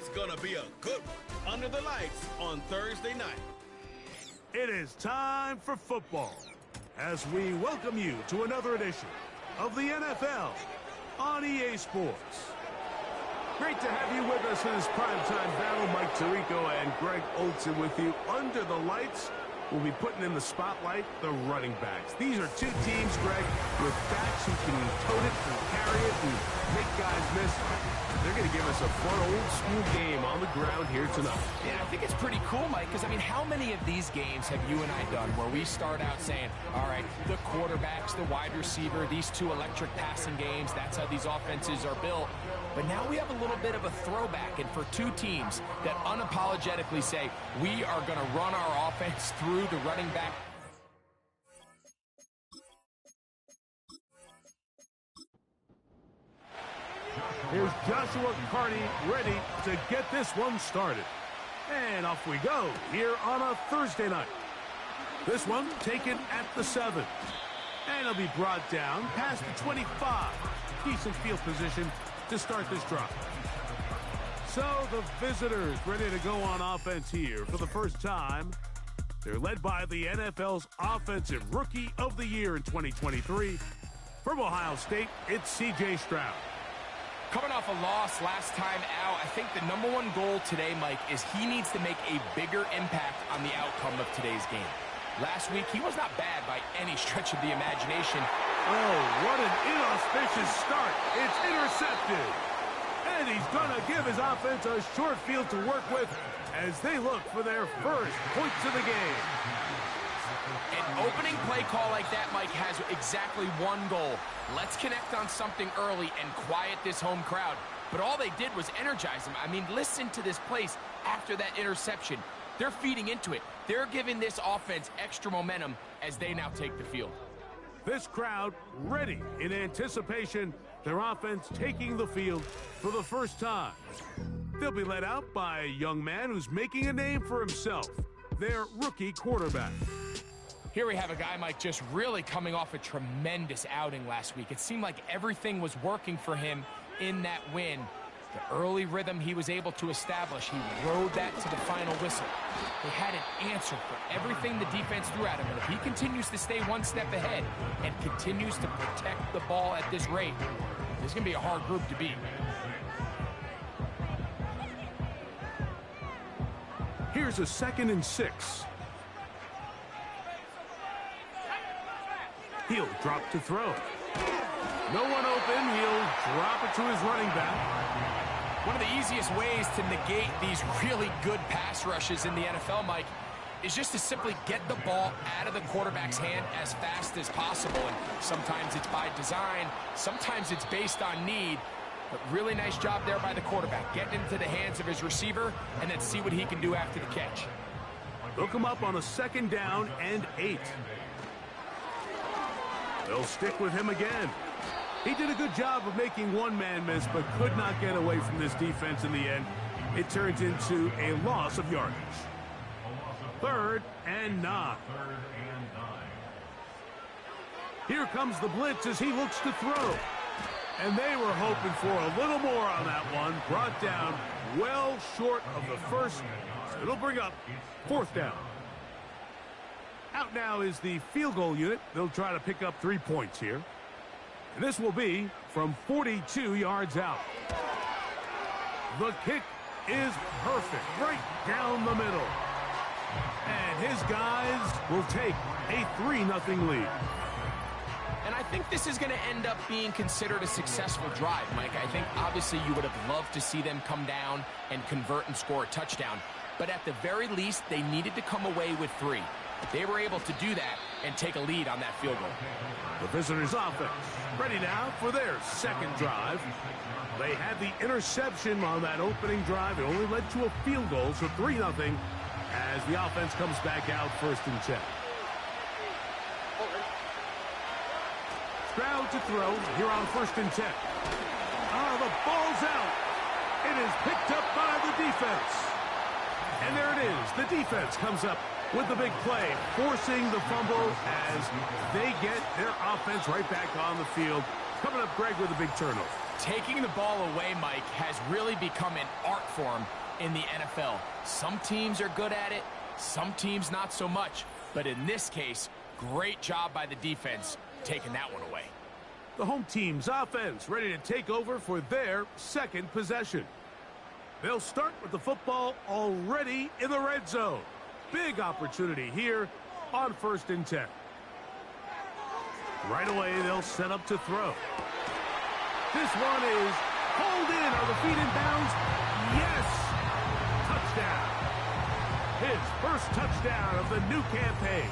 It's gonna be a good one under the lights on Thursday night. It is time for football as we welcome you to another edition of the NFL on EA Sports. Great to have you with us in this primetime battle. Mike Tirico and Greg Olson with you. Under the lights, we'll be putting in the spotlight the running backs. These are two teams, Greg, with backs who can tote it and carry it and make guys miss. They're going to give us a fun old-school game on the ground here tonight. Yeah, I think it's pretty cool, Mike, because, I mean, how many of these games have you and I done where we start out saying, all right, the quarterbacks, the wide receiver, these two electric passing games, that's how these offenses are built. But now we have a little bit of a throwback, and for two teams that unapologetically say, we are going to run our offense through the running back. Here's Joshua Carney ready to get this one started. And off we go here on a Thursday night. This one taken at the 7. And it'll be brought down past the 25. Decent field position to start this drive. So the visitors ready to go on offense here for the first time. They're led by the NFL's Offensive Rookie of the Year in 2023. From Ohio State, it's C.J. Stroud. Coming off a loss last time out, I think the number one goal today, Mike, is he needs to make a bigger impact on the outcome of today's game. Last week, he was not bad by any stretch of the imagination. Oh, what an inauspicious start. It's intercepted. And he's going to give his offense a short field to work with as they look for their first points of the game. An opening play call like that, Mike, has exactly one goal. Let's connect on something early and quiet this home crowd. But all they did was energize them. I mean, listen to this place after that interception. They're feeding into it. They're giving this offense extra momentum as they now take the field. This crowd ready in anticipation, their offense taking the field for the first time. They'll be led out by a young man who's making a name for himself, their rookie quarterback. Here we have a guy, Mike, just really coming off a tremendous outing last week. It seemed like everything was working for him in that win. The early rhythm he was able to establish, he rode that to the final whistle. They had an answer for everything the defense threw at him, and if he continues to stay one step ahead and continues to protect the ball at this rate, this is going to be a hard group to beat. Here's a 2nd and 6. He'll drop to throw. No one open. He'll drop it to his running back. One of the easiest ways to negate these really good pass rushes in the NFL, Mike, is just to simply get the ball out of the quarterback's hand as fast as possible. And sometimes it's by design, sometimes it's based on need. But really nice job there by the quarterback, getting into the hands of his receiver and then see what he can do after the catch. Hook him up on a 2nd down and 8. They'll stick with him again. He did a good job of making one man miss, but could not get away from this defense in the end. It turns into a loss of yardage. 3rd and 9. Here comes the blitz as he looks to throw. And they were hoping for a little more on that one. Brought down well short of the first. So it'll bring up 4th down. Out now is the field goal unit. They'll try to pick up 3 points here. And this will be from 42 yards out. The kick is perfect, right down the middle. And his guys will take a 3-0 lead. And I think this is going to end up being considered a successful drive, Mike. I think obviously you would have loved to see them come down and convert and score a touchdown. But at the very least, they needed to come away with 3. They were able to do that and take a lead on that field goal. The visitors' offense ready now for their 2nd drive. They had the interception on that opening drive. It only led to a field goal, so 3-0 as the offense comes back out 1st and 10. Stroud to throw here on 1st and 10. The ball's out. It is picked up by the defense. And there it is. The defense comes up with the big play, forcing the fumble as they get their offense right back on the field. Coming up, Greg, with a big turnover. Taking the ball away, Mike, has really become an art form in the NFL. Some teams are good at it, some teams not so much. But in this case, great job by the defense taking that one away. The home team's offense ready to take over for their second possession. They'll start with the football already in the red zone. Big opportunity here on 1st and 10. Right away, they'll set up to throw. This one is pulled in. Are the feet in bounds? Yes! Touchdown. His first touchdown of the new campaign.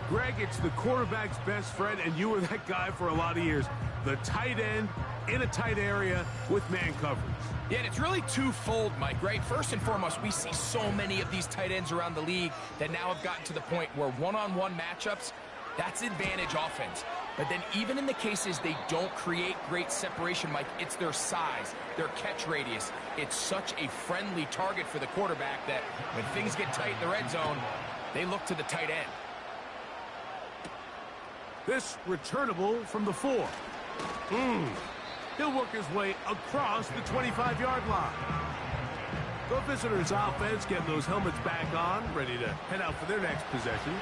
Greg, it's the quarterback's best friend, and you were that guy for a lot of years. The tight end in a tight area with man coverage. Yeah, and it's really twofold, Mike, right? First and foremost, we see so many of these tight ends around the league that now have gotten to the point where one-on-one matchups, that's advantage offense. But then even in the cases they don't create great separation, Mike, it's their size, their catch radius. It's such a friendly target for the quarterback that when things get tight in the red zone, they look to the tight end. This returnable from the 4. He'll work his way across the 25-yard line. The visitors' offense getting those helmets back on, ready to head out for their next possession.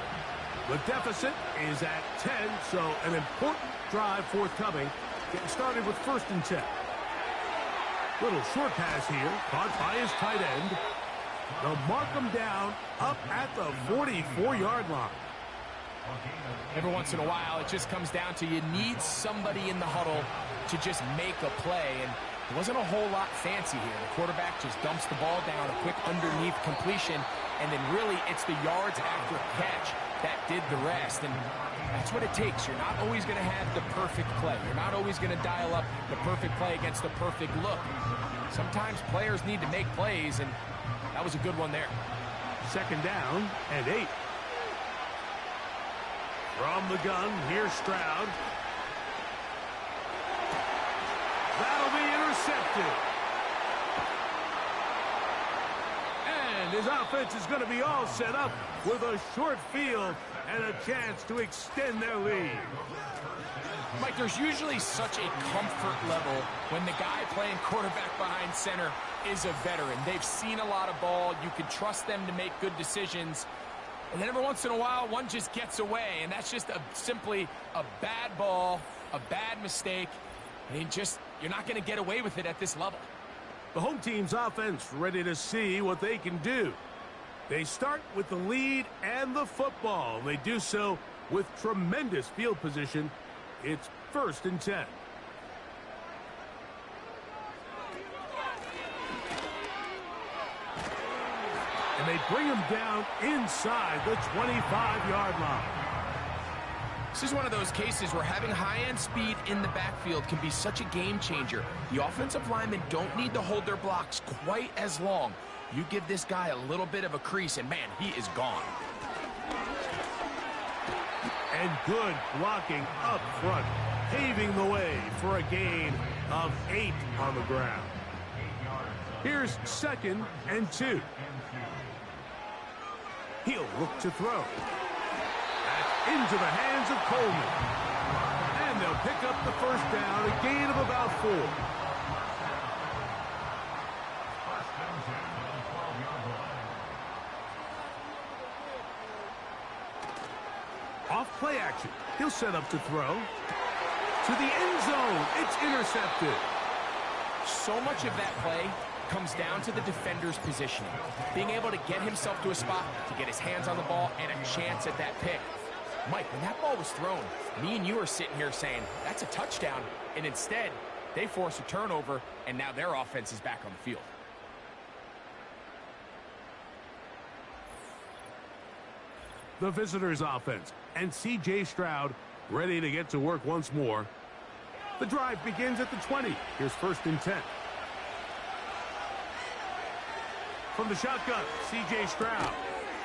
The deficit is at 10, so an important drive forthcoming. Getting started with 1st and 10. Little short pass here, caught by his tight end. They'll mark him down up at the 44-yard line. Every once in a while, it just comes down to you need somebody in the huddle to just make a play, and it wasn't a whole lot fancy here. The quarterback just dumps the ball down, a quick underneath completion, and then really it's the yards after catch that did the rest, and that's what it takes. You're not always going to have the perfect play. You're not always going to dial up the perfect play against the perfect look. Sometimes players need to make plays, and that was a good one there. 2nd down and 8. From the gun, here's Stroud. That'll be intercepted. And his offense is going to be all set up with a short field and a chance to extend their lead. Mike, there's usually such a comfort level when the guy playing quarterback behind center is a veteran. They've seen a lot of ball. You can trust them to make good decisions. And then every once in a while, one just gets away, and that's just simply a bad ball, a bad mistake. And you're not going to get away with it at this level. The home team's offense ready to see what they can do. They start with the lead and the football. They do so with tremendous field position. It's 1st and 10. And they bring him down inside the 25-yard line. This is one of those cases where having high-end speed in the backfield can be such a game changer. The offensive linemen don't need to hold their blocks quite as long. You give this guy a little bit of a crease, and man, he is gone. And good blocking up front, paving the way for a gain of 8 on the ground. Here's 2nd and 2. He'll look to throw. That's into the hands of Coleman. And they'll pick up the 1st down, a gain of about 4. Off play action. He'll set up to throw. To the end zone. It's intercepted. So much of that play comes down to the defender's positioning. Being able to get himself to a spot, to get his hands on the ball, and a chance at that pick. Mike, when that ball was thrown, me and you are sitting here saying, that's a touchdown. And instead, they force a turnover, and now their offense is back on the field. The visitors' offense and C.J. Stroud ready to get to work once more. The drive begins at the 20. Here's 1st and 10. From the shotgun, C.J. Stroud.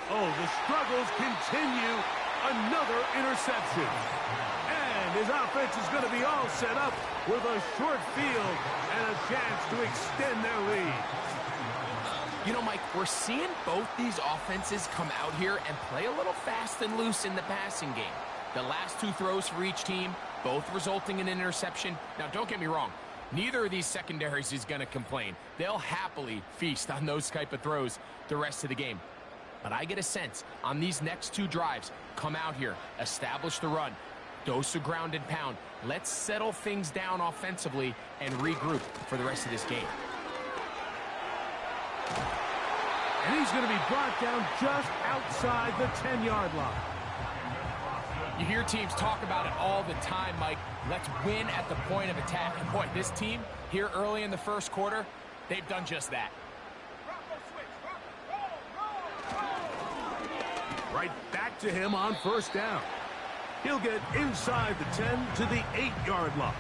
Oh, the struggles continue. Another interception. And his offense is going to be all set up with a short field and a chance to extend their lead. You know, Mike, we're seeing both these offenses come out here and play a little fast and loose in the passing game. The last 2 throws for each team, both resulting in an interception. Now, don't get me wrong. Neither of these secondaries is going to complain. They'll happily feast on those type of throws the rest of the game. But I get a sense on these next two drives, come out here, establish the run, dose of ground and pound. Let's settle things down offensively and regroup for the rest of this game. And he's going to be brought down just outside the 10-yard line. You hear teams talk about it all the time, Mike. Let's win at the point of attack. And boy, this team here early in the first quarter, they've done just that. Right back to him on first down. He'll get inside the 10 to the 8-yard line.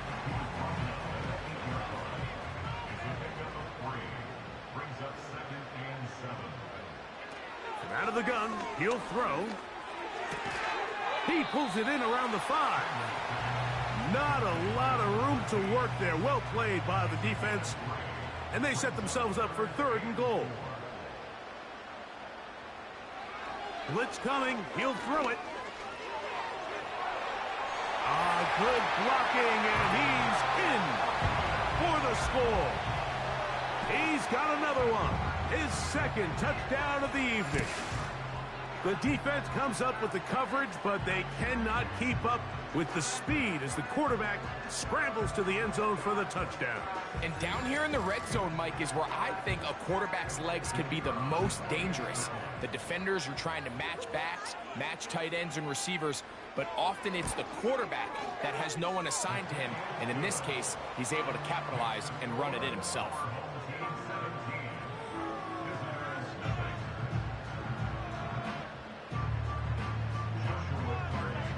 From out of the gun, he'll throw. He pulls it in around the 5. Not a lot of room to work there. Well played by the defense. And they set themselves up for 3rd and goal. Blitz coming. He'll throw it. Good blocking, and he's in for the score. He's got another one. His 2nd touchdown of the evening. The defense comes up with the coverage, but they cannot keep up with the speed as the quarterback scrambles to the end zone for the touchdown. And down here in the red zone, Mike, is where I think a quarterback's legs could be the most dangerous. The defenders are trying to match backs, match tight ends and receivers, but often it's the quarterback that has no one assigned to him, and in this case, he's able to capitalize and run it in himself.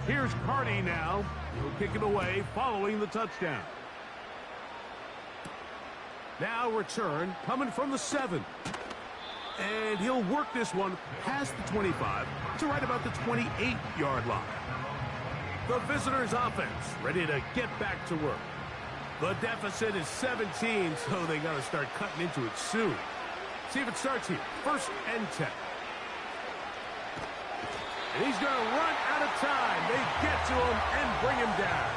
Here's Carty now. He'll kick it away following the touchdown. Now return coming from the 7. And he'll work this one past the 25 to right about the 28-yard line. The visitors' offense ready to get back to work. The deficit is 17, so they got to start cutting into it soon. See if it starts here. 1st and 10. And he's going to run out of time. They get to him and bring him down.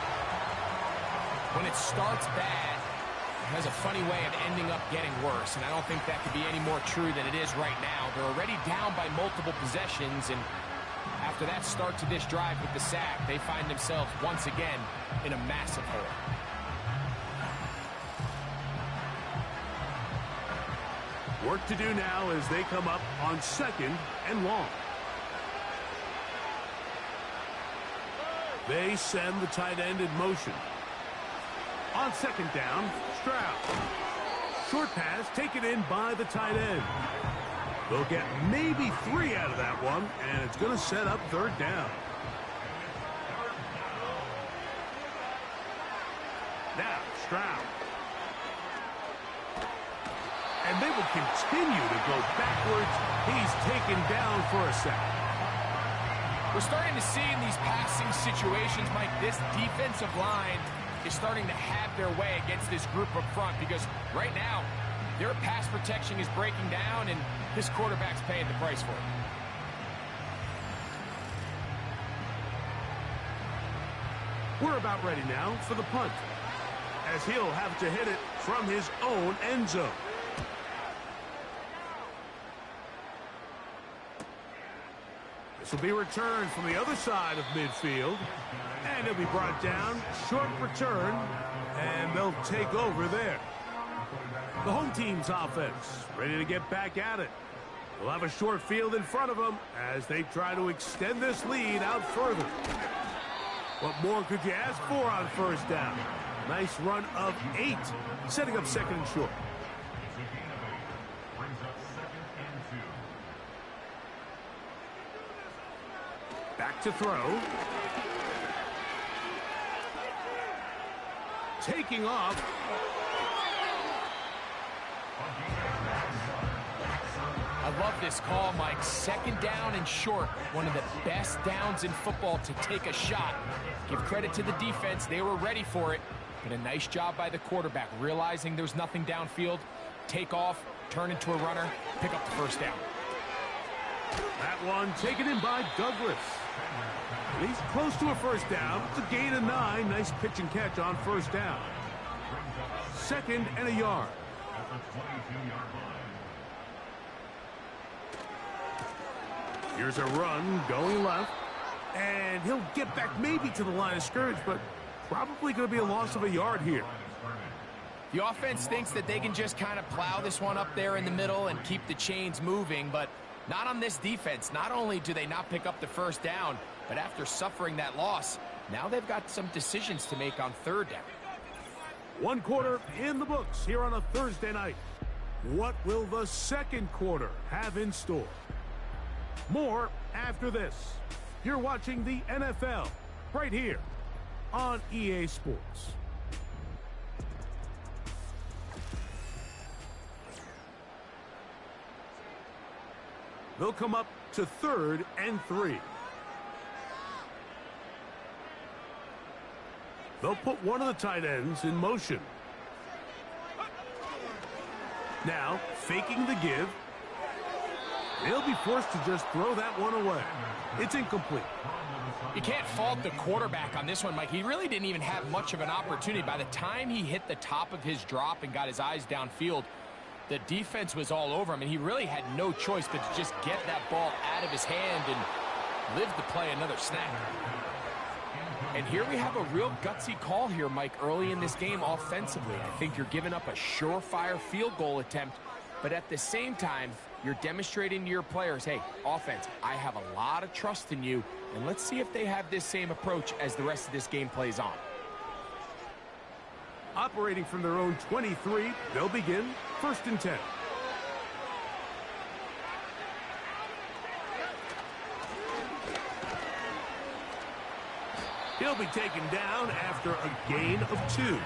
When it starts bad, it has a funny way of ending up getting worse, and I don't think that could be any more true than it is right now. They're already down by multiple possessions, and after that start to this drive with the sack, they find themselves once again in a massive hole. Work to do now as they come up on 2nd and long. They send the tight end in motion. On 2nd down, Stroud. Short pass taken in by the tight end. They'll get maybe 3 out of that one, and it's going to set up 3rd down. Now, Stroud. And they will continue to go backwards. He's taken down for a sack. We're starting to see in these passing situations, Mike, this defensive line is starting to have their way against this group up front, because right now their pass protection is breaking down and this quarterback's paying the price for it. We're about ready now for the punt, as he'll have to hit it from his own end zone. This will be returned from the other side of midfield, and he'll be brought down. Short return, and they'll take over there. The home team's offense ready to get back at it. They'll have a short field in front of them as they try to extend this lead out further. What more could you ask for on 1st down? Nice run of 8, setting up 2nd and short. Back to throw. Taking off. I love this call, Mike. 2nd down and short. One of the best downs in football to take a shot. Give credit to the defense. They were ready for it. But a nice job by the quarterback, realizing there's nothing downfield. Take off, turn into a runner, pick up the 1st down. That one taken in by Douglas. He's close to a first down. It's a gain of 9. Nice pitch and catch on first down. 2nd and a yard. Here's a run going left. And he'll get back maybe to the line of scrimmage, but probably going to be a loss of a yard here. The offense thinks that they can just kind of plow this one up there in the middle and keep the chains moving, but not on this defense. Not only do they not pick up the first down, but after suffering that loss, now they've got some decisions to make on 3rd down. 1 quarter in the books here on a Thursday night. What will the 2nd quarter have in store? More after this. You're watching the NFL right here on EA Sports. They'll come up to 3rd and 3. They'll put one of the tight ends in motion. Now, faking the give. They'll be forced to just throw that one away. It's incomplete. You can't fault the quarterback on this one, Mike. He really didn't even have much of an opportunity. By the time he hit the top of his drop and got his eyes downfield, the defense was all over him, and he really had no choice but to just get that ball out of his hand and live to play another snap. And here we have a real gutsy call here, Mike, early in this game offensively. I think you're giving up a surefire field goal attempt, but at the same time, you're demonstrating to your players, hey, offense, I have a lot of trust in you, and let's see if they have this same approach as the rest of this game plays on. Operating from their own 23, they'll begin 1st and 10. He'll be taken down after a gain of 2.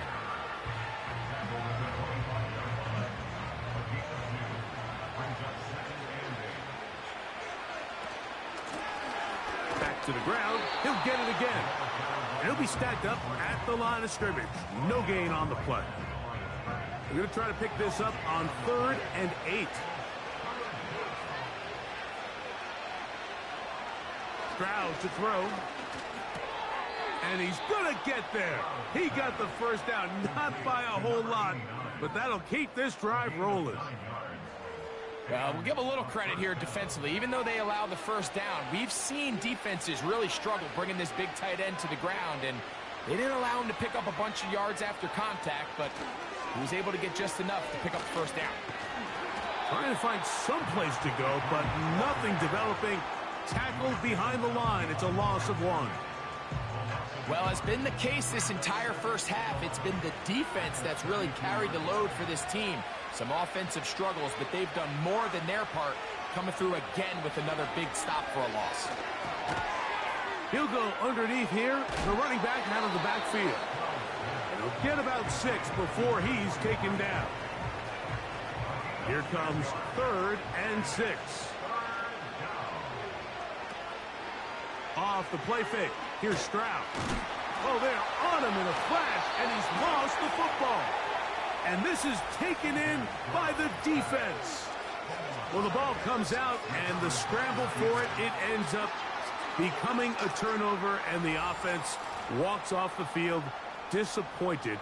Back to the ground. He'll get it again. He'll be stacked up at the line of scrimmage. No gain on the play. We're going to try to pick this up on 3rd and 8. Stroud to throw. And he's going to get there. He got the first down, not by a whole lot, but that'll keep this drive rolling. We'll give a little credit here defensively. Even though they allow the first down, we've seen defenses really struggle bringing this big tight end to the ground, and they didn't allow him to pick up a bunch of yards after contact, but he was able to get just enough to pick up the first down. Trying to find some place to go, but nothing developing. Tackled behind the line. It's a loss of 1. Well, as been the case this entire first half, it's been the defense that's really carried the load for this team. Some offensive struggles, but they've done more than their part, coming through again with another big stop for a loss. He'll go underneath here, the running back out of the backfield. He'll get about 6 before he's taken down. Here comes 3rd and 6. Off the play fake. Here's Stroud. Oh, they're on him in a flash, and he's lost the football. And this is taken in by the defense. Well, the ball comes out, and the scramble for it, it ends up becoming a turnover, and the offense walks off the field disappointed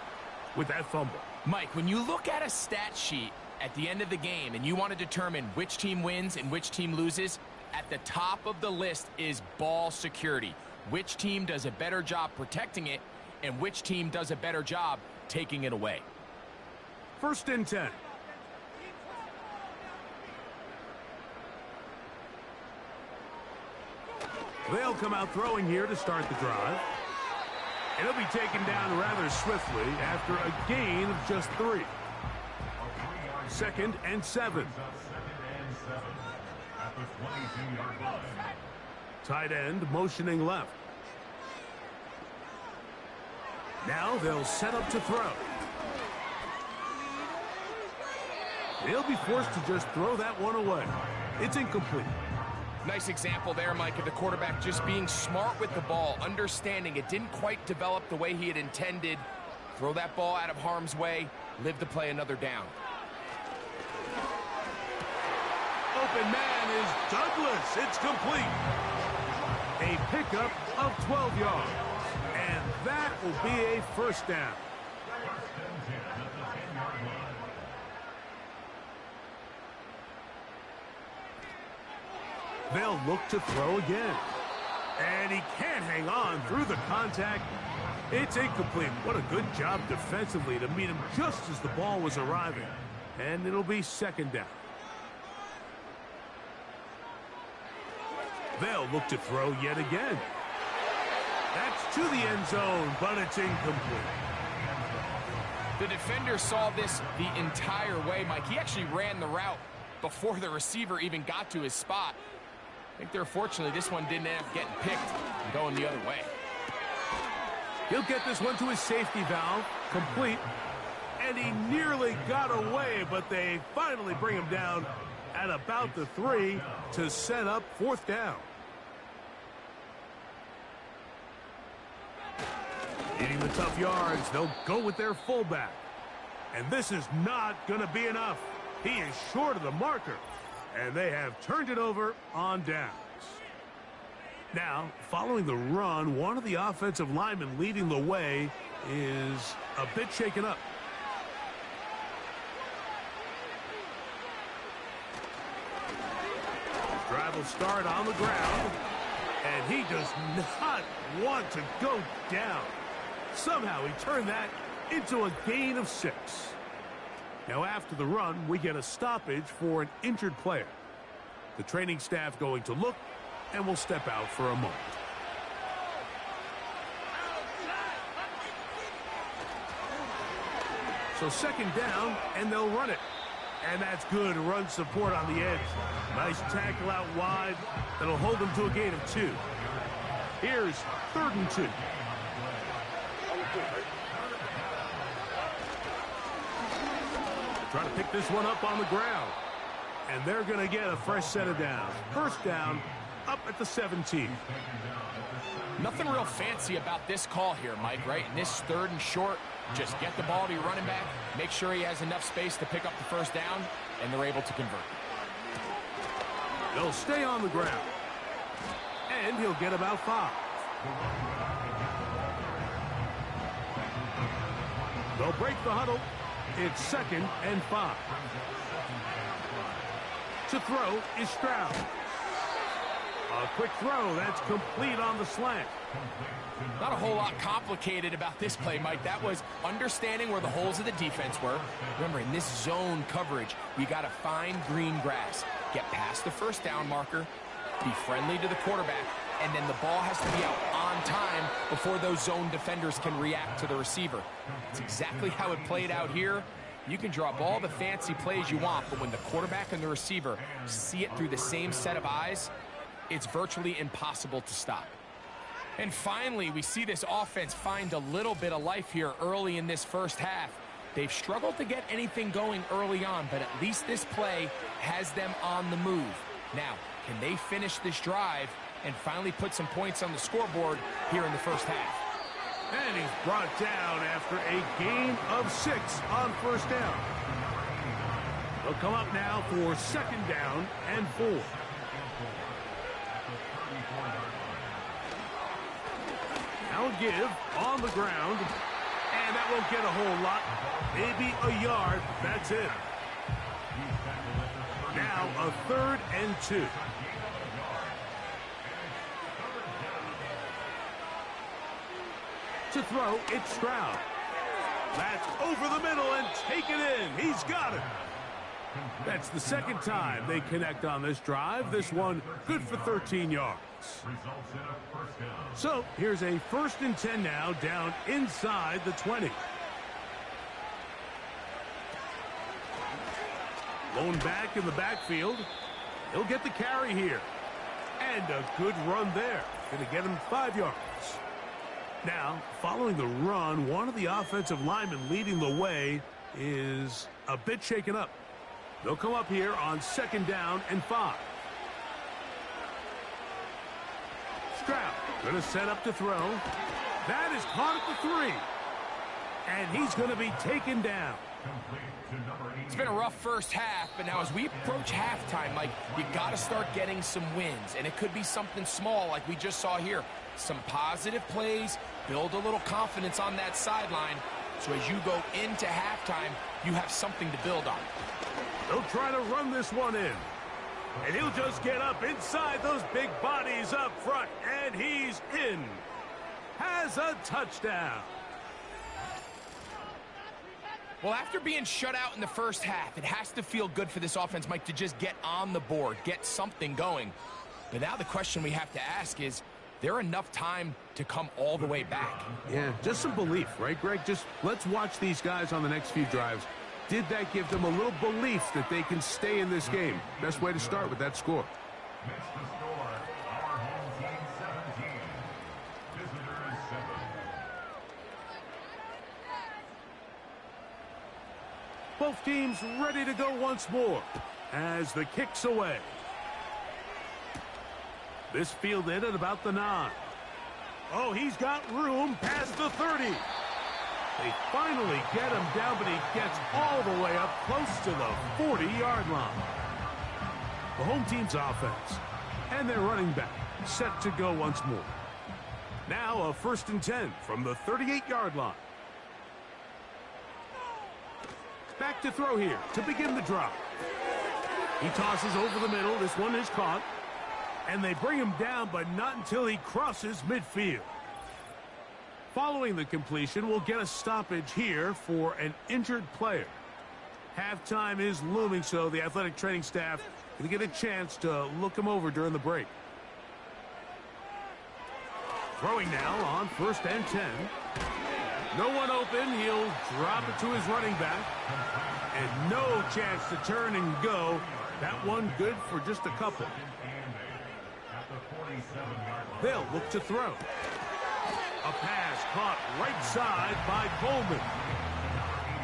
with that fumble. Mike, when you look at a stat sheet at the end of the game and you want to determine which team wins and which team loses, at the top of the list is ball security. Which team does a better job protecting it, and which team does a better job taking it away. 1st and 10. They'll come out throwing here to start the drive. It'll be taken down rather swiftly after a gain of just 3. 2nd and 7. Tight end motioning left. Now they'll set up to throw. They'll be forced to just throw that one away. It's incomplete. Nice example there, Mike, of the quarterback just being smart with the ball, understanding it didn't quite develop the way he had intended. Throw that ball out of harm's way, live to play another down. Open man is Douglas. It's complete. A pickup of 12 yards. And that will be a first down. They'll look to throw again. And he can't hang on through the contact. It's incomplete. What a good job defensively to meet him just as the ball was arriving. And it'll be second down. They'll look to throw yet again. That's to the end zone, but it's incomplete. The defender saw this the entire way, Mike. He actually ran the route before the receiver even got to his spot. I think they're fortunately this one didn't end up getting picked and going the other way. He'll get this one to his safety valve, complete. And he nearly got away, but they finally bring him down at about the 3 to set up fourth down. Getting the tough yards, they'll go with their fullback. And this is not going to be enough. He is short of the marker. And they have turned it over on downs. Now, following the run, one of the offensive linemen leading the way is a bit shaken up. Drive will start on the ground. And he does not want to go down. Somehow he turned that into a gain of 6. Now after the run, we get a stoppage for an injured player. The training staff going to look and will step out for a moment. So second down, and they'll run it. And that's good run support on the edge. Nice tackle out wide. That'll hold them to a gain of 2. Here's 3rd and 2. Trying to pick this one up on the ground. And they're going to get a fresh set of downs. First down, up at the 17. Nothing real fancy about this call here, Mike, right? In this 3rd and short, just get the ball to your running back, make sure he has enough space to pick up the first down, and they're able to convert. They'll stay on the ground. And he'll get about 5. They'll break the huddle. It's 2nd and 5. To throw is Stroud. A quick throw. That's complete on the slant. Not a whole lot complicated about this play, Mike. That was understanding where the holes of the defense were. Remember, in this zone coverage, you got to find green grass. Get past the first down marker. Be friendly to the quarterback. And then the ball has to be out on time before those zone defenders can react to the receiver. It's exactly how it played out here. You can draw up all the fancy plays you want, but when the quarterback and the receiver see it through the same set of eyes, it's virtually impossible to stop. And finally, we see this offense find a little bit of life here early in this first half. They've struggled to get anything going early on, but at least this play has them on the move. Now, can they finish this drive and finally put some points on the scoreboard here in the first half? And he's brought down after a gain of 6 on first down. They'll come up now for 2nd down and 4. Now a give on the ground. And that won't get a whole lot. Maybe a yard. That's it. Now a 3rd and 2. To throw, it's Stroud. That's over the middle and taken in. He's got it. That's the 2nd time they connect on this drive. This one good for 13 yards. So here's a 1st and 10 now, down inside the 20. Lone back in the backfield. He'll get the carry here. And a good run there. Going to get him 5 yards. Now, following the run, one of the offensive linemen leading the way is a bit shaken up. They'll come up here on 2nd down and 5. Stroud going to set up to throw. That is caught at the 3. And he's going to be taken down. It's been a rough first half, but now as we approach halftime, Mike, you got to start getting some wins, and it could be something small like we just saw here. Some positive plays, build a little confidence on that sideline, so as you go into halftime, you have something to build on. They'll try to run this one in, and he'll just get up inside those big bodies up front, and he's in. Has a touchdown. Well, after being shut out in the first half, it has to feel good for this offense, Mike, to just get on the board, get something going. But now the question we have to ask is there enough time to come all the way back? Yeah, just some belief, right, Greg? Just let's watch these guys on the next few drives. Did that give them a little belief that they can stay in this game? Best way to start with that score. Our home team 17, visitors 7. Both teams ready to go once more as the kick's away. This fielded at about the 9. Oh, he's got room past the 30. They finally get him down, but he gets all the way up close to the 40-yard line. The home team's offense and their running back set to go once more. Now a 1st and 10 from the 38-yard line. Back to throw here to begin the drive. He tosses over the middle. This one is caught. And they bring him down, but not until he crosses midfield. Following the completion, we'll get a stoppage here for an injured player. Halftime is looming, so the athletic training staff can get a chance to look him over during the break. Throwing now on 1st and 10. No one open. He'll drop it to his running back. And no chance to turn and go. That one good for just a couple. They'll look to throw. A pass caught right side by Coleman.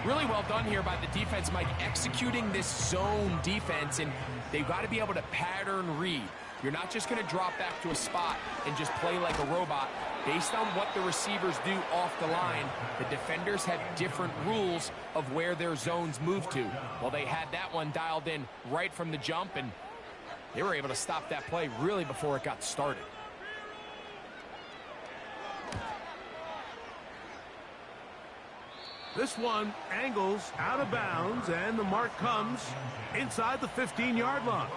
Really well done here by the defense, Mike, executing this zone defense, and they've got to be able to pattern read. You're not just going to drop back to a spot and just play like a robot. Based on what the receivers do off the line, the defenders have different rules of where their zones move to. Well, they had that one dialed in right from the jump, and they were able to stop that play really before it got started. This one angles out of bounds, and the mark comes inside the 15-yard line.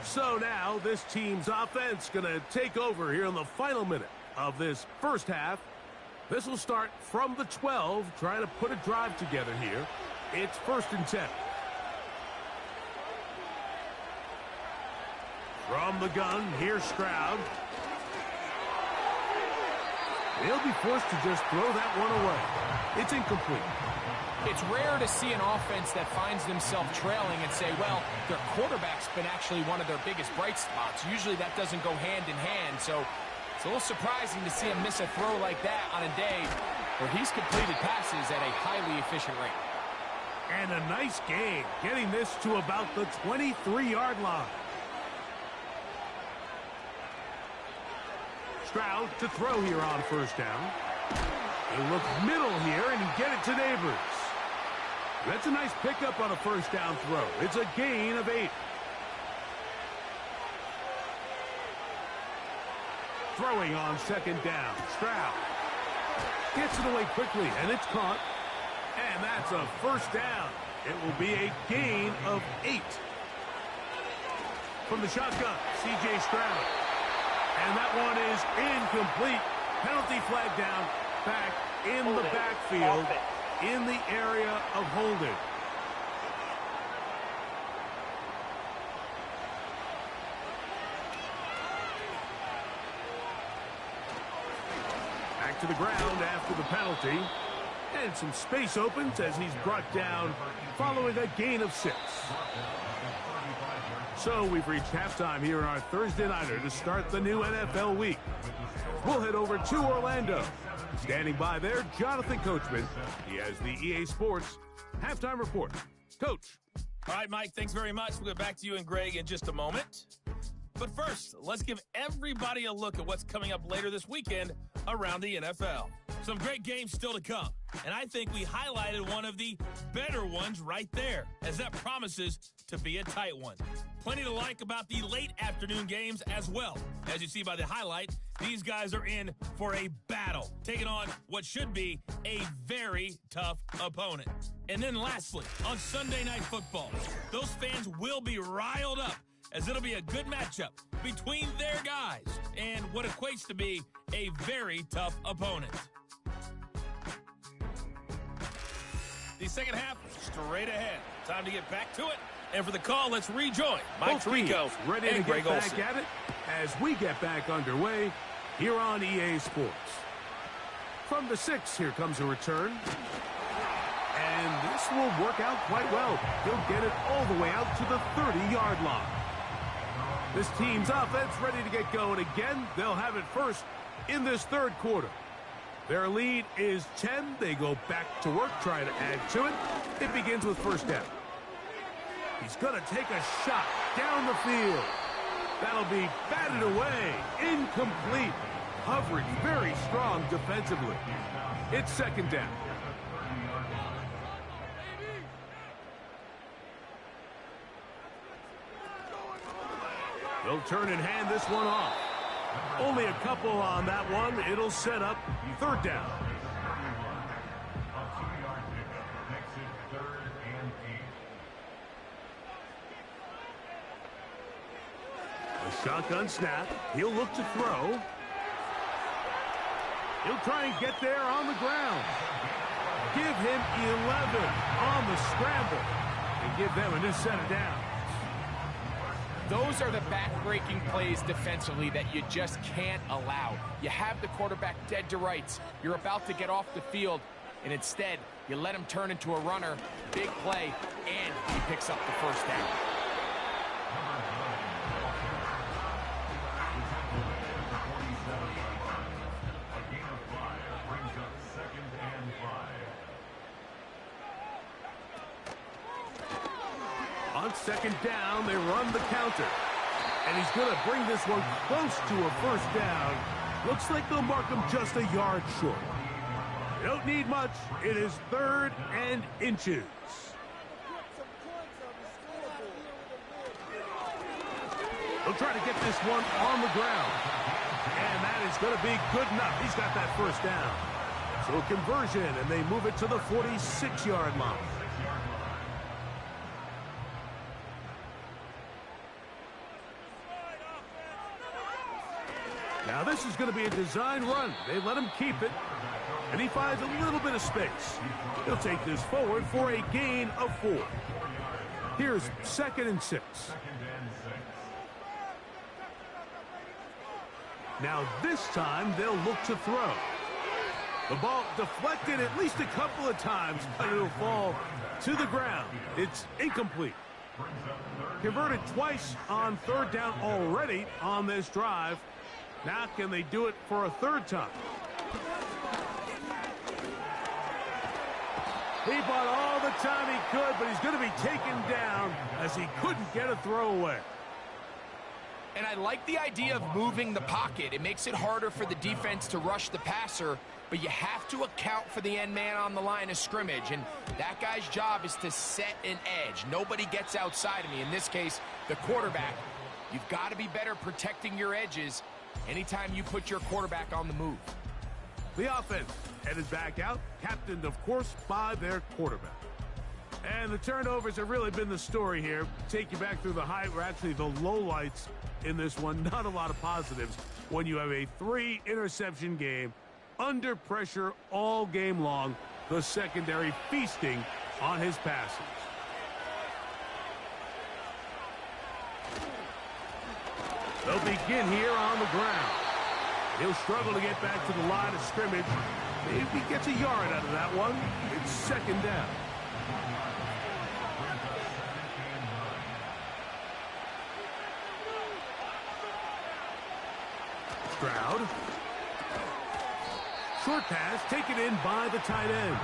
So now this team's offense going to take over here in the final minute of this first half. This will start from the 12, trying to put a drive together here. It's 1st and 10. From the gun, here's Stroud. He'll be forced to just throw that one away. It's incomplete. It's rare to see an offense that finds themselves trailing and say, well, their quarterback's been actually one of their biggest bright spots. Usually that doesn't go hand in hand, so it's a little surprising to see him miss a throw like that on a day where he's completed passes at a highly efficient rate. And a nice game, getting this to about the 23-yard line. Stroud to throw here on 1st down. He'll look middle here and get it to Neighbors. That's a nice pickup on a 1st down throw. It's a gain of 8. Throwing on 2nd down. Stroud gets it away quickly, and it's caught. And that's a 1st down. It will be a gain of 8. From the shotgun, C.J. Stroud. And that one is incomplete. Penalty flag down, back in the backfield, in the area of holding. Back to the ground after the penalty. And some space opens as he's brought down following a gain of 6. So we've reached halftime here in our Thursday Nighter to start the new NFL week. We'll head over to Orlando. Standing by there, Jonathan Coachman. He has the EA Sports halftime report. Coach. All right, Mike, thanks very much. We'll get back to you and Greg in just a moment. But first, let's give everybody a look at what's coming up later this weekend around the NFL. Some great games still to come, and I think we highlighted one of the better ones right there, as that promises to be a tight one. Plenty to like about the late afternoon games as well. As you see by the highlight, these guys are in for a battle, taking on what should be a very tough opponent. And then lastly, on Sunday Night Football, those fans will be riled up, as it'll be a good matchup between their guys and what equates to be a very tough opponent. The second half straight ahead. Time to get back to it. And for the call, let's rejoin Mike Tirico ready to and get Greg back Olsen. at it as we get back underway here on EA Sports. From the 6, here comes a return. And this will work out quite well. He'll get it all the way out to the 30-yard line. This team's offense ready to get going again. They'll have it first in this third quarter. Their lead is 10. They go back to work, try to add to it. It begins with first down. He's going to take a shot down the field. That'll be batted away. Incomplete. Coverage very strong defensively. It's second down. They'll turn and hand this one off. Only a couple on that one. It'll set up third down. A shotgun snap. He'll look to throw. He'll try and get there on the ground. Give him 11 on the scramble and give them a new set of downs. Those are the back-breaking plays defensively that you just can't allow. You have the quarterback dead to rights. You're about to get off the field, and instead, you let him turn into a runner, big play, and he picks up the first down. On second down, they run the counter. And he's going to bring this one close to a first down. Looks like they'll mark him just a yard short. They don't need much. It is third and inches. They'll try to get this one on the ground. And that is going to be good enough. He's got that first down. So a conversion, and they move it to the 46-yard line. Now this is going to be a design run. They let him keep it, and he finds a little bit of space. He'll take this forward for a gain of 4. Here's second and 6. Now this time they'll look to throw. The ball deflected at least a couple of times, but it'll fall to the ground. It's incomplete. Converted twice on third down already on this drive. Now can they do it for a third time? He bought all the time he could, but he's going to be taken down as he couldn't get a throwaway. And I like the idea of moving the pocket. It makes it harder for the defense to rush the passer, but you have to account for the end man on the line of scrimmage, and that guy's job is to set an edge. Nobody gets outside of me. In this case, the quarterback. You've got to be better protecting your edges anytime you put your quarterback on the move. The offense headed back out, captained, of course, by their quarterback. And the turnovers have really been the story here. Take you back through the actually the lowlights in this one. Not a lot of positives when you have a 3-interception game under pressure all game long. The secondary feasting on his passes. They'll begin here on the ground. He'll struggle to get back to the line of scrimmage. Maybe he gets a yard out of that one. It's second down. Stroud. Short pass taken in by the tight end.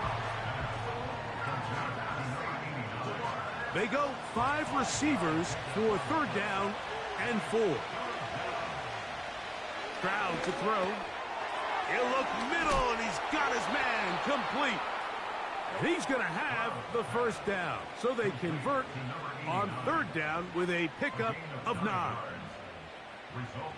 They go 5 receivers for third down. 4. Stroud to throw. He'll look middle, and he's got his man complete. And he's going to have the first down. So they convert on third down with a pickup of 9.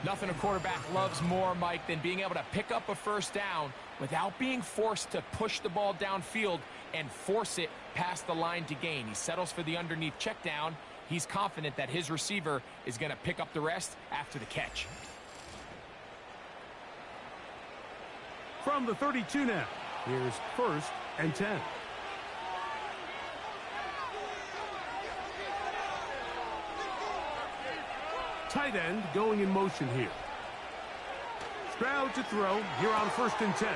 Nothing a quarterback loves more, Mike, than being able to pick up a first down without being forced to push the ball downfield and force it past the line to gain. He settles for the underneath check down. He's confident that his receiver is going to pick up the rest after the catch. From the 32 now, here's 1st and 10. Tight end going in motion here. Stroud to throw here on 1st and 10.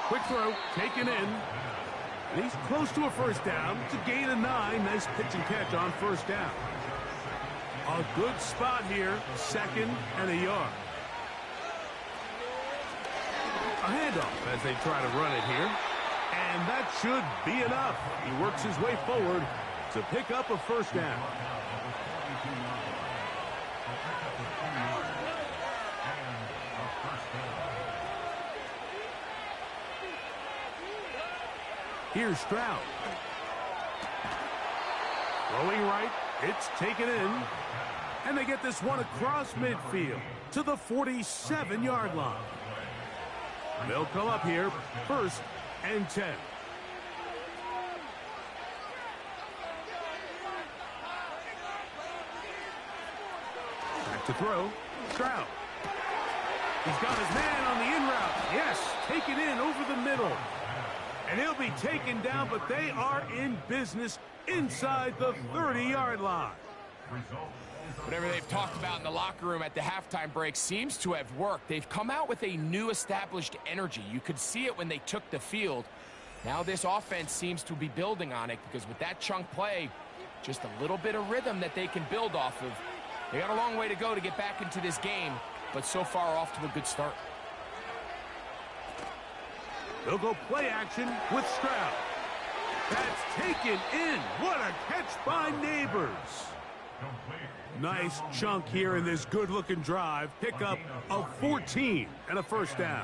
Quick throw, taken in. And he's close to a first down to gain a 9. Nice pitch and catch on first down. A good spot here, 2nd and a yard. A handoff as they try to run it here. And that should be enough. He works his way forward to pick up a first down. Here's Stroud. Throwing right. It's taken in. And they get this one across midfield to the 47-yard line. They'll come up here, 1st and 10. Back to throw. Stroud. He's got his man on the in route. Yes, taken in over the middle. And he'll be taken down, but they are in business inside the 30-yard line. Whatever they've talked about in the locker room at the halftime break seems to have worked. They've come out with a new established energy. You could see it when they took the field. Now this offense seems to be building on it because with that chunk play, just a little bit of rhythm that they can build off of. They got a long way to go to get back into this game, but so far off to a good start. They'll go play action with Stroud. That's taken in. What a catch by Neighbors. Nice chunk here in this good-looking drive. Pick up of 14 and a first down.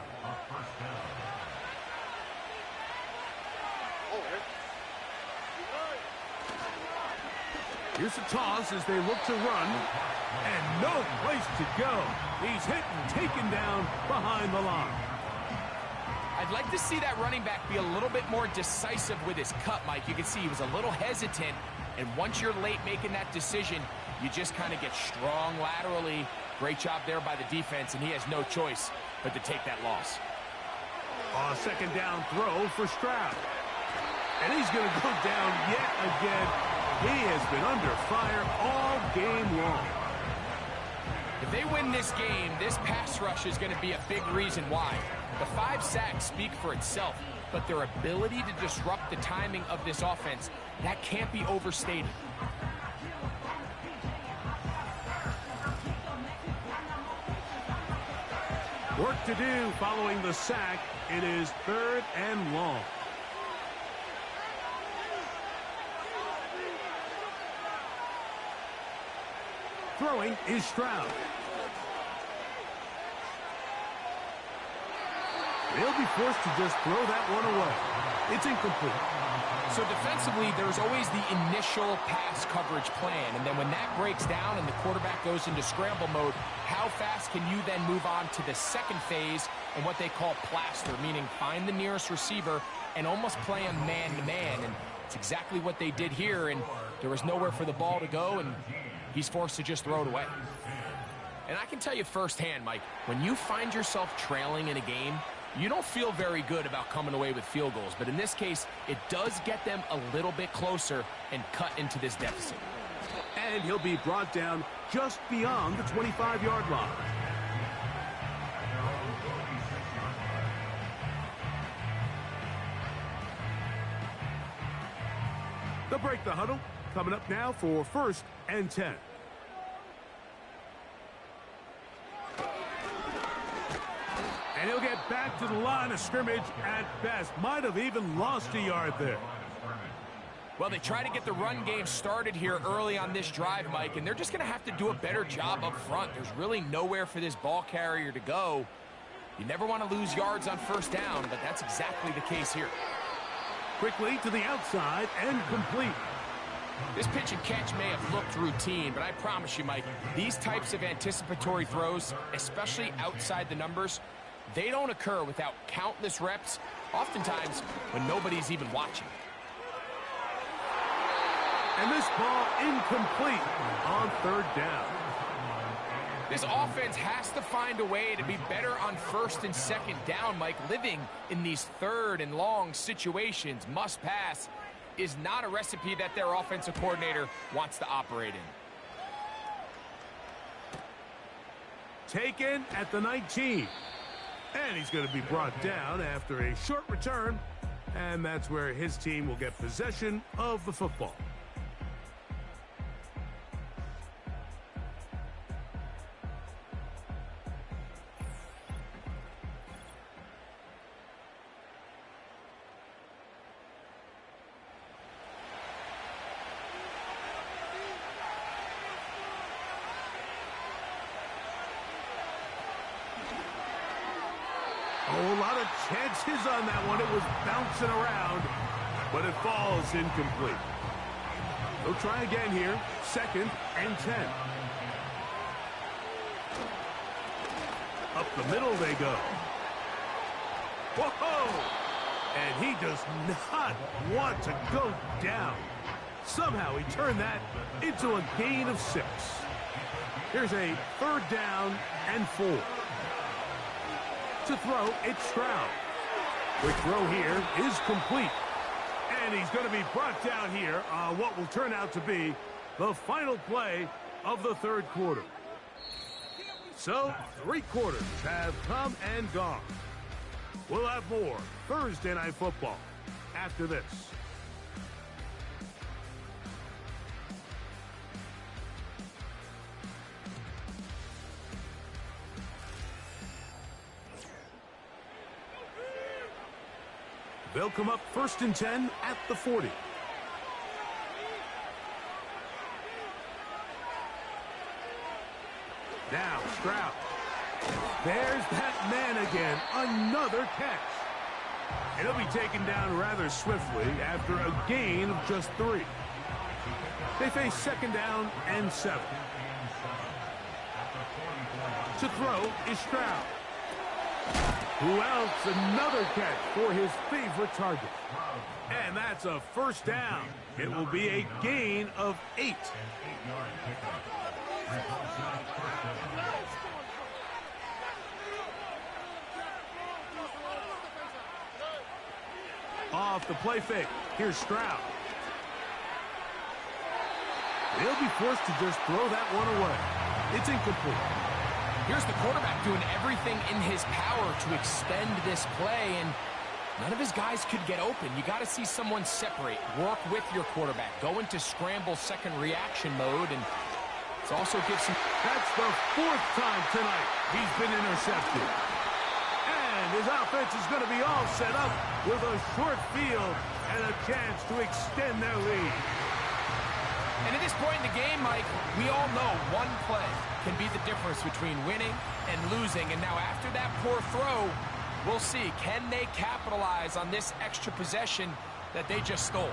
Here's a toss as they look to run. And no place to go. He's hit and taken down behind the line. I'd like to see that running back be a little bit more decisive with his cut, Mike. You can see he was a little hesitant, and once you're late making that decision, you just kind of get strong laterally. Great job there by the defense, and he has no choice but to take that loss. A second down throw for Stroud. And he's going to go down yet again. He has been under fire all game long. If they win this game, this pass rush is going to be a big reason why. The 5 sacks speak for itself, but their ability to disrupt the timing of this offense, that can't be overstated. Work to do following the sack. It is 3rd and long. Throwing is Stroud. They'll be forced to just throw that one away. It's incomplete. So defensively, there's always the initial pass coverage plan, and then when that breaks down and the quarterback goes into scramble mode, how fast can you then move on to the second phase and what they call plaster, meaning find the nearest receiver and almost play him man-to-man, and it's exactly what they did here, and there was nowhere for the ball to go, and he's forced to just throw it away. And I can tell you firsthand, Mike, when you find yourself trailing in a game, you don't feel very good about coming away with field goals, but in this case, it does get them a little bit closer and cut into this deficit. And he'll be brought down just beyond the 25-yard line. They'll break the huddle. Coming up now for 1st and 10. And he'll get back to the line of scrimmage at best. Might have even lost a yard there. Well, they try to get the run game started here early on this drive, Mike, and they're just going to have to do a better job up front. There's really nowhere for this ball carrier to go. You never want to lose yards on first down, but that's exactly the case here. Quickly to the outside and complete. This pitch and catch may have looked routine, but I promise you, Mike, these types of anticipatory throws, especially outside the numbers, they don't occur without countless reps, oftentimes when nobody's even watching. And this ball incomplete on third down. This offense has to find a way to be better on first and second down, Mike. Living in these third and long situations, must pass, is not a recipe that their offensive coordinator wants to operate in. Taken at the 19. And he's going to be brought down after a short return. And that's where his team will get possession of the football. Oh, a lot of chances on that one. It was bouncing around, but it falls incomplete. They'll try again here. 2nd and 10. Up the middle they go. Whoa! And he does not want to go down. Somehow he turned that into a gain of 6. Here's a 3rd down and 4. To throw, it's Stroud. Quick throw here is complete. And he's going to be brought down here on what will turn out to be the final play of the third quarter. So, 3 quarters have come and gone. We'll have more Thursday Night Football after this. They'll come up 1st and 10 at the 40. Now Stroud. There's that man again. Another catch. And he'll be taken down rather swiftly after a gain of just 3. They face 2nd down and 7. To throw is Stroud. Who else? Another catch for his favorite target. And that's a 1st down. It will be a gain of 8. Off the play fake. Here's Stroud. They'll be forced to just throw that one away. It's incomplete. Here's the quarterback doing everything in his power to extend this play, and none of his guys could get open. You got to see someone separate, work with your quarterback, go into scramble second reaction mode, and it also gives him... That's the 4th time tonight he's been intercepted. And his offense is going to be all set up with a short field and a chance to extend their lead. And at this point in the game, Mike, we all know one play can be the difference between winning and losing. And now after that poor throw, we'll see, can they capitalize on this extra possession that they just stole?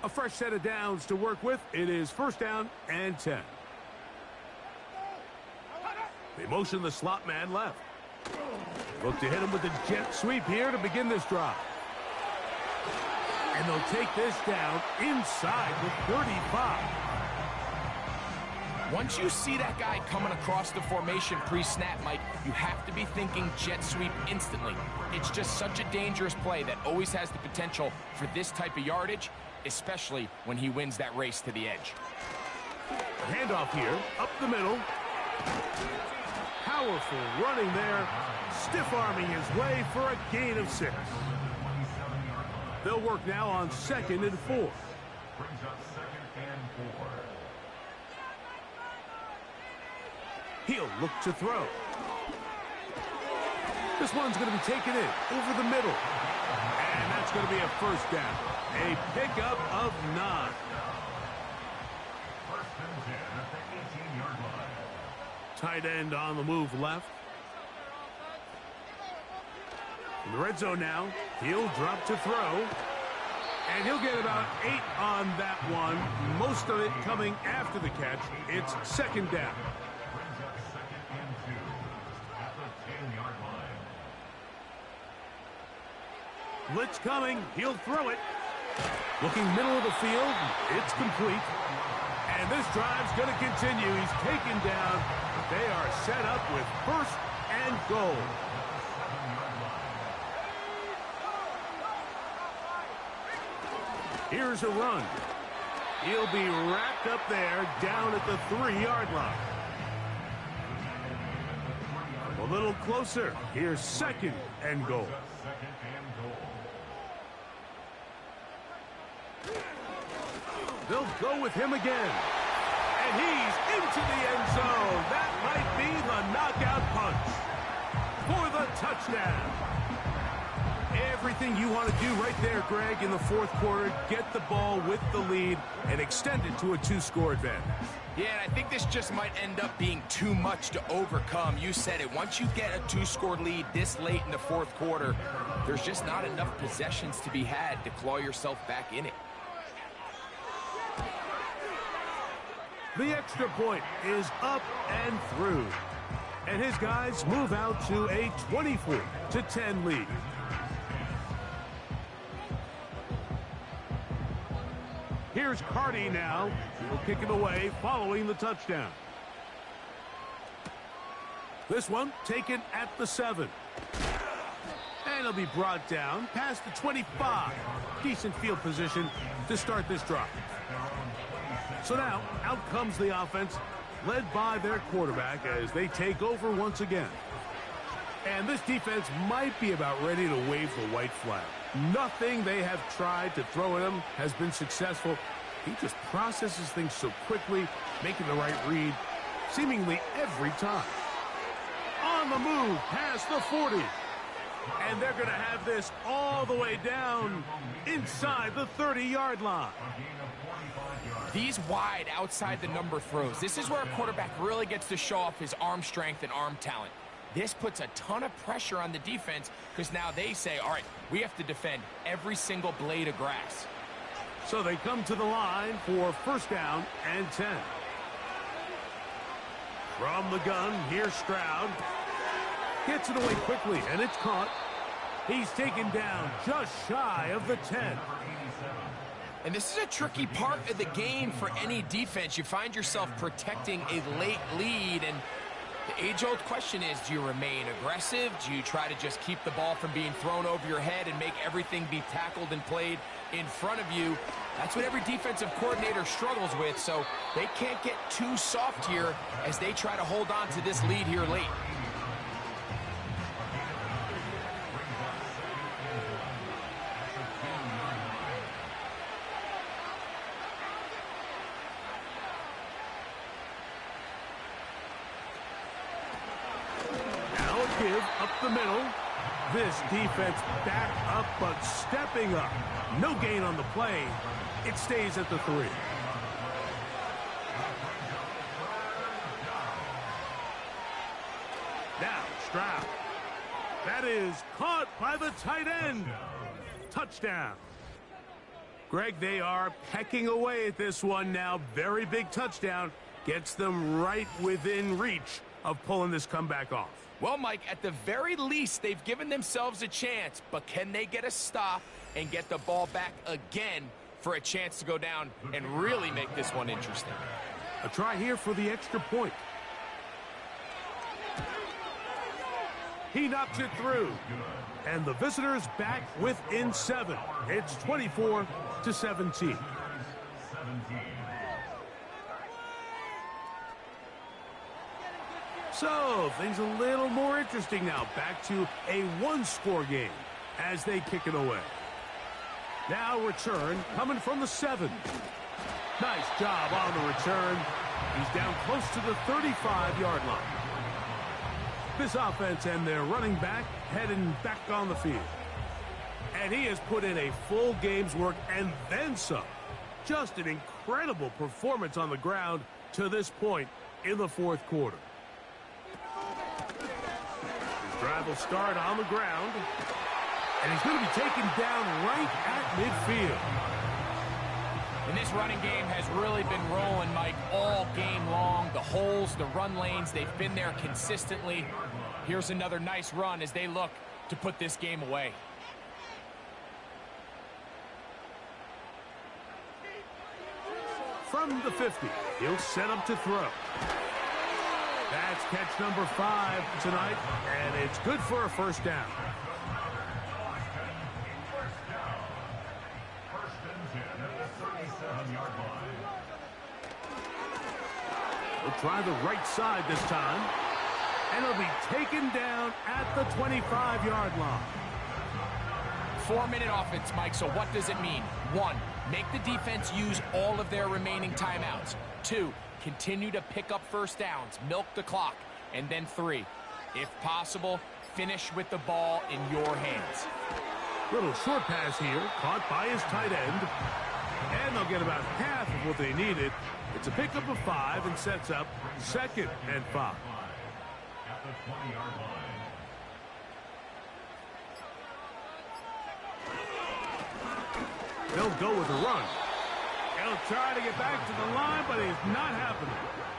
A fresh set of downs to work with. It is 1st down and 10. They motion the slot man left. Look to hit him with the jet sweep here to begin this drive. And they'll take this down inside the 35. Once you see that guy coming across the formation pre-snap, Mike, you have to be thinking jet sweep instantly. It's just such a dangerous play that always has the potential for this type of yardage, especially when he wins that race to the edge. Handoff here, up the middle. Powerful running there, stiff-arming his way for a gain of 6. They'll work now on 2nd and 4. Brings up 2nd and 4. He'll look to throw. This one's going to be taken in over the middle. And that's going to be a first down. A pickup of 9. First and 10 at the 18-yard line. Tight end on the move left. In the red zone now, he'll drop to throw. And he'll get about 8 on that one. Most of it coming after the catch. It's second down. Brings up second and 2 at the 10-yard line. Blitz coming. He'll throw it. Looking middle of the field. It's complete. And this drive's going to continue. He's taken down. They are set up with first and goal. Here's a run. He'll be wrapped up there down at the 3-yard line. A little closer. Here's second and goal. They'll go with him again. And he's into the end zone. That might be the knockout punch for the touchdown. Everything you want to do right there, Greg, in the fourth quarter. Get the ball with the lead and extend it to a 2-score advantage. Yeah, and I think this just might end up being too much to overcome. You said it. Once you get a 2-score lead this late in the fourth quarter, there's just not enough possessions to be had to claw yourself back in it. The extra point is up and through. And his guys move out to a 24-10 lead. Here's Carty now. He'll kick it away following the touchdown. This one taken at the 7. And he'll be brought down past the 25. Decent field position to start this drive. So now, out comes the offense, led by their quarterback as they take over once again. And this defense might be about ready to wave the white flag. Nothing they have tried to throw at him has been successful. He just processes things so quickly, making the right read, seemingly every time. On the move, past the 40. And they're going to have this all the way down inside the 30-yard line. These wide outside the number throws. This is where a quarterback really gets to show off his arm strength and arm talent. This puts a ton of pressure on the defense because now they say, all right, we have to defend every single blade of grass. So they come to the line for first down and 10. From the gun, here's Stroud. Gets it away quickly, and it's caught. He's taken down just shy of the 10. And this is a tricky part of the game for any defense. You find yourself protecting a late lead, and the age-old question is, do you remain aggressive? Do you try to just keep the ball from being thrown over your head and make everything be tackled and played in front of you? That's what every defensive coordinator struggles with, so they can't get too soft here as they try to hold on to this lead here late. Give up the middle. This defense back up, but stepping up. No gain on the play. It stays at the 3. Now Stroud. That is caught by the tight end. Touchdown. Greg, they are pecking away at this one now. Very big touchdown. Gets them right within reach of pulling this comeback off. Well, Mike, at the very least, they've given themselves a chance, but can they get a stop and get the ball back again for a chance to go down and really make this one interesting? A try here for the extra point. He knocks it through. And the visitors back within 7. It's 24-17. So, things a little more interesting now. Back to a 1-score game as they kick it away. Now return coming from the 7. Nice job on the return. He's down close to the 35-yard line. This offense and their running back heading back on the field. And he has put in a full game's work and then some. Just an incredible performance on the ground to this point in the fourth quarter. His drive will start on the ground. And he's going to be taken down right at midfield. And this running game has really been rolling, Mike, all game long. The holes, the run lanes, they've been there consistently. Here's another nice run as they look to put this game away. From the 50, he'll set up to throw. That's catch number 5 tonight, and it's good for a first down. He'll try the right side this time, and he'll be taken down at the 25-yard line. 4-minute offense, Mike, so what does it mean? 1, make the defense use all of their remaining timeouts. 2, continue to pick up first downs, milk the clock. And then 3, if possible, finish with the ball in your hands. Little short pass here, caught by his tight end. And they'll get about half of what they needed. It's a pickup of 5 and sets up 2nd and 5. At the 20-yard line. They'll go with a run. He'll try to get back to the line, but it's not happening.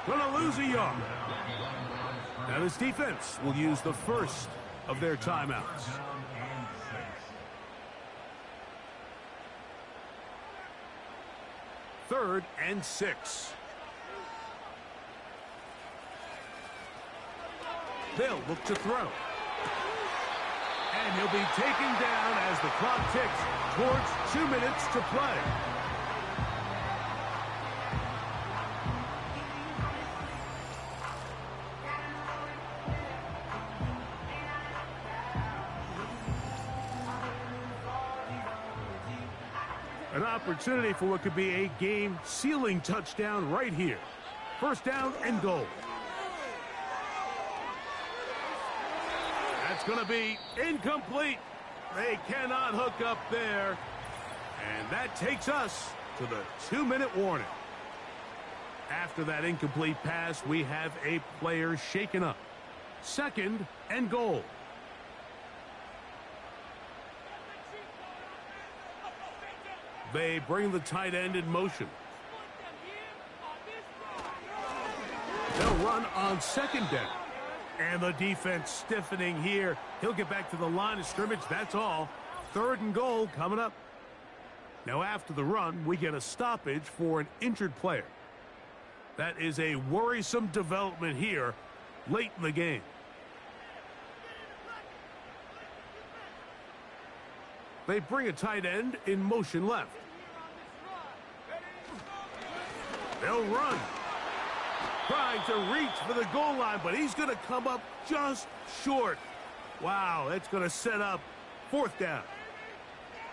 Gonna lose a yard. Now this defense will use the first of their timeouts. 3rd and 6. They'll look to throw. And he'll be taken down as the clock ticks towards 2 minutes to play. An opportunity for what could be a game-sealing touchdown right here. First down and goal. That's going to be incomplete. They cannot hook up there. And that takes us to the 2-minute warning. After that incomplete pass, we have a player shaken up. 2nd and goal. They bring the tight end in motion. They'll run on 2nd down. And the defense stiffening here. He'll get back to the line of scrimmage. That's all. 3rd and goal coming up. Now after the run, we get a stoppage for an injured player. That is a worrisome development here late in the game. They bring a tight end in motion left. They'll run. Trying to reach for the goal line, but he's going to come up just short. Wow, that's going to set up 4th down.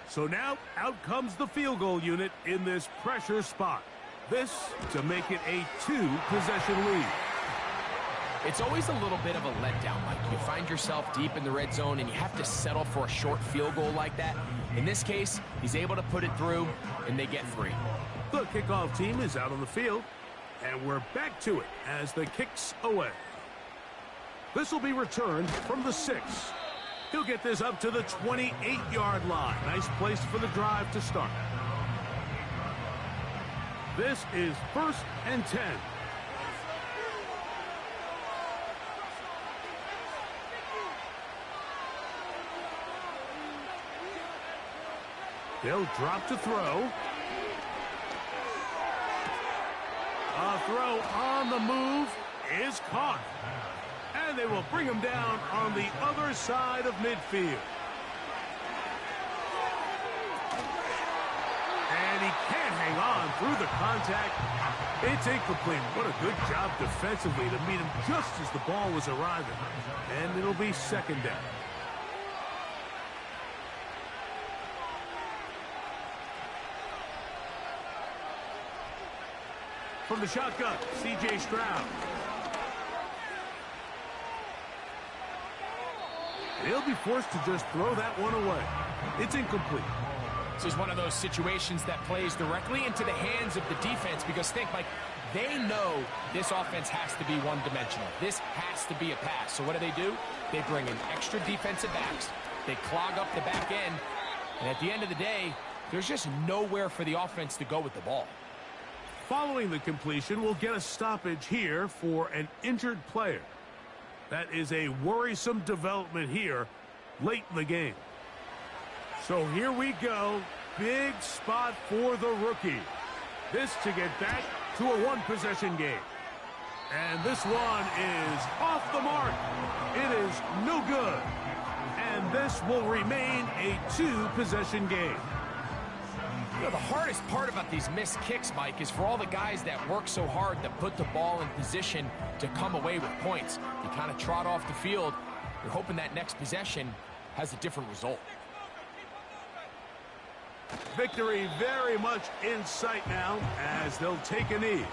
So now out comes the field goal unit in this pressure spot. This to make it a 2-possession lead. It's always a little bit of a letdown, Mike. You find yourself deep in the red zone and you have to settle for a short field goal like that. In this case, he's able to put it through, and they get 3. The kickoff team is out on the field, and we're back to it as the kick's away. This will be returned from the 6. He'll get this up to the 28-yard line. Nice place for the drive to start. This is 1st and 10. They'll drop to throw. A throw on the move is caught. And they will bring him down on the other side of midfield. And he can't hang on through the contact. It's incomplete. What a good job defensively to meet him just as the ball was arriving. And it'll be 2nd down. From the shotgun, C.J. Stroud. They'll be forced to just throw that one away. It's incomplete. This is one of those situations that plays directly into the hands of the defense because think, Mike, they know this offense has to be one-dimensional. This has to be a pass. So what do? They bring in extra defensive backs. They clog up the back end. And at the end of the day, there's just nowhere for the offense to go with the ball. Following the completion, we'll get a stoppage here for an injured player. That is a worrisome development here late in the game. So here we go. Big spot for the rookie. This to get back to a one-possession game. And this one is off the mark. It is no good. And this will remain a two-possession game. You know, the hardest part about these missed kicks, Mike, is for all the guys that work so hard to put the ball in position to come away with points. You kind of trot off the field. You're hoping that next possession has a different result. Victory very much in sight now as they'll take a knee.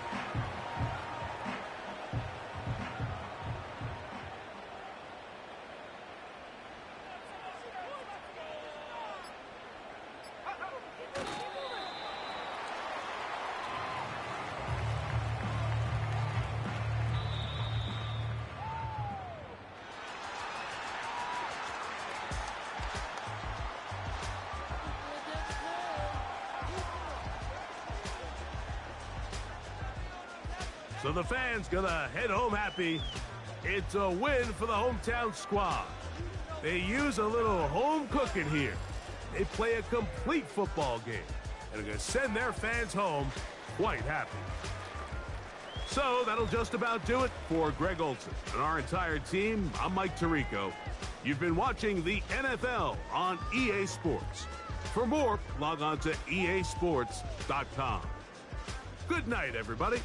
So the fans gonna head home happy. It's a win for the hometown squad. They use a little home cooking here. They play a complete football game and are gonna send their fans home quite happy. So that'll just about do it for Greg Olson and our entire team. I'm Mike Tirico. You've been watching the NFL on EA Sports. For more, log on to easports.com. Good night, everybody.